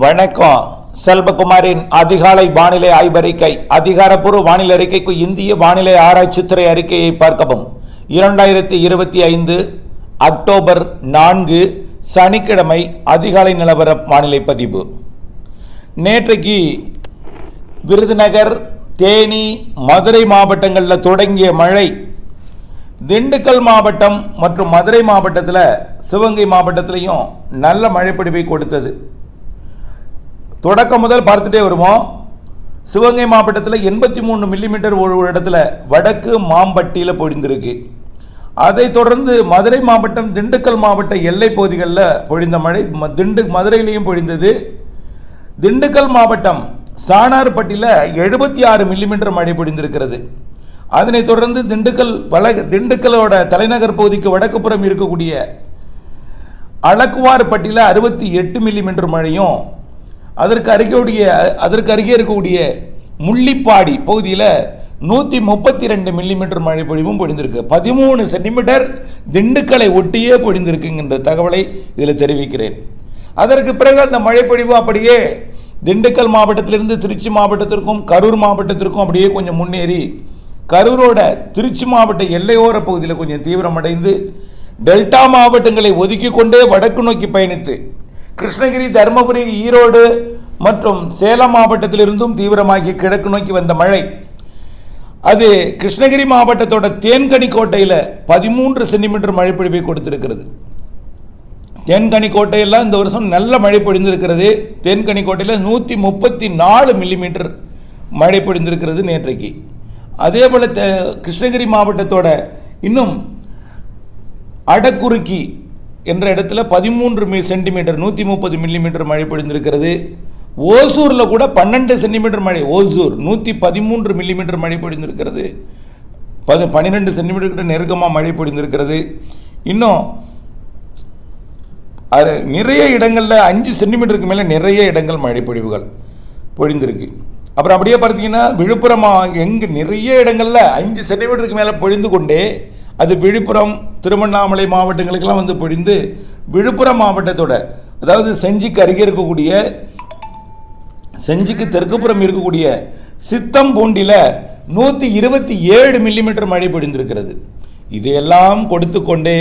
வணக்கம். செல்வகுமாரின் அதிகாலை வானிலை ஆய்வறிக்கை. அதிகாரப்பூர்வ வானிலை அறிக்கைக்கு இந்திய வானிலை ஆராய்ச்சித்துறை அறிக்கையை பார்க்கவும். 2025 அக்டோபர் 4 சனிக்கிழமை அதிகாலை நிலவர வானிலை பதிவு. நேற்றைக்கு விருதுநகர், தேனி, மதுரை மாவட்டங்களில் தொடங்கிய மழை திண்டுக்கல் மாவட்டம் மற்றும் மதுரை மாவட்டத்தில், சிவகங்கை மாவட்டத்திலையும் நல்ல மழை பொழிவை கொடுத்தது. தொடக்கம் முதல் பார்த்துட்டே வருவோம். சிவகங்கை மாவட்டத்தில் 83 மில்லிமீட்டர் ஒரு இடத்துல வடக்கு மாம்பட்டியில் பொழிந்திருக்கு. அதைத் தொடர்ந்து மதுரை மாவட்டம், திண்டுக்கல் மாவட்ட எல்லை பகுதிகளில் பொழிந்த மழை மதுரையிலையும் பொழிந்தது. திண்டுக்கல் மாவட்டம் சாணார்பட்டியில் 76 மில்லிமீட்டர் மழை பொழிந்திருக்கிறது. அதனைத் தொடர்ந்து திண்டுக்கலோட தலைநகர் பகுதிக்கு வடக்கு புறம் இருக்கக்கூடிய அளக்குவார்பட்டியில் 68 மில்லிமீட்டர் மழையும், அதற்கு அருகே இருக்கக்கூடிய முள்ளிப்பாடி பகுதியில் 132 மில்லிமீட்டர் மழை பொழிவும் பொழிந்திருக்கு. 13 சென்டிமீட்டர் திண்டுக்கலை ஒட்டியே பொழிந்திருக்குங்கிற தகவலை இதில் தெரிவிக்கிறேன். அதற்கு பிறகு அந்த மழை பொழிவு அப்படியே திண்டுக்கல் மாவட்டத்திலிருந்து திருச்சி மாவட்டத்திற்கும் கரூர் மாவட்டத்திற்கும் அப்படியே கொஞ்சம் முன்னேறி கரூரோட திருச்சி மாவட்ட எல்லையோர பகுதியில் கொஞ்சம் தீவிரமடைந்து டெல்டா மாவட்டங்களை ஒதுக்கி கொண்டே வடக்கு நோக்கி பயணித்து கிருஷ்ணகிரி, தருமபுரி, ஈரோடு மற்றும் சேலம் மாவட்டத்திலிருந்தும் தீவிரமாகி கிழக்கு நோக்கி வந்த மழை அது கிருஷ்ணகிரி மாவட்டத்தோட தேன்கனி கோட்டையில் 13 சென்டிமீட்டர் மழை பொழிவை கொடுத்திருக்கிறது. தேன்கனி கோட்டையெல்லாம் இந்த வருஷம் நல்ல மழை பொழிந்திருக்கிறது. தேன்கனி கோட்டையில் 134 மில்லிமீட்டர் மழை பொழிந்திருக்கிறது நேற்றைக்கு. அதே போல் கிருஷ்ணகிரி மாவட்டத்தோட இன்னும் அடக்குறுக்கி என்ற இடத்துல 13 சென்டிமீட்டர் 130 மில்லிமீட்டர் மழை பொழிந்திருக்கிறது. ஓசூரில் கூட 12 சென்டிமீட்டர் மழை, ஓசூர் 113 மில்லிமீட்டர் மழை பொழிந்திருக்கிறது. 12 சென்டிமீட்டர் கிட்ட நெருக்கமாக மழை பொழிந்திருக்கிறது. இன்னும் நிறைய இடங்களில் 5 சென்டிமீட்டருக்கு மேலே நிறைய இடங்கள் மழை பொழிவுகள் பொழிந்திருக்கு. அப்புறம் அப்படியே பார்த்தீங்கன்னா விழுப்புரம் எங்கே நிறைய இடங்களில் 5 சென்டிமீட்டருக்கு மேலே பொழிந்து கொண்டே அது விழுப்புரம், திருவண்ணாமலை மாவட்டங்களுக்கெல்லாம் வந்து பொழிந்து விழுப்புரம் மாவட்டத்தோட, அதாவது செஞ்சிக்கு அருகே இருக்கக்கூடிய, செஞ்சிக்கு தெற்குப்புறம் இருக்கக்கூடிய சித்தம்பூண்டியில் 127 மில்லிமீட்டர் மழை பொழிந்திருக்கிறது. இதையெல்லாம் கொடுத்து கொண்டே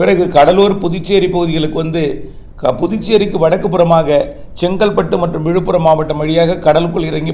பிறகு கடலூர், புதுச்சேரி பகுதிகளுக்கு வந்து புதுச்சேரிக்கு வடக்கு புறமாக செங்கல்பட்டு மற்றும் விழுப்புரம் மாவட்டம் வழியாக கடலுக்குள் இறங்கி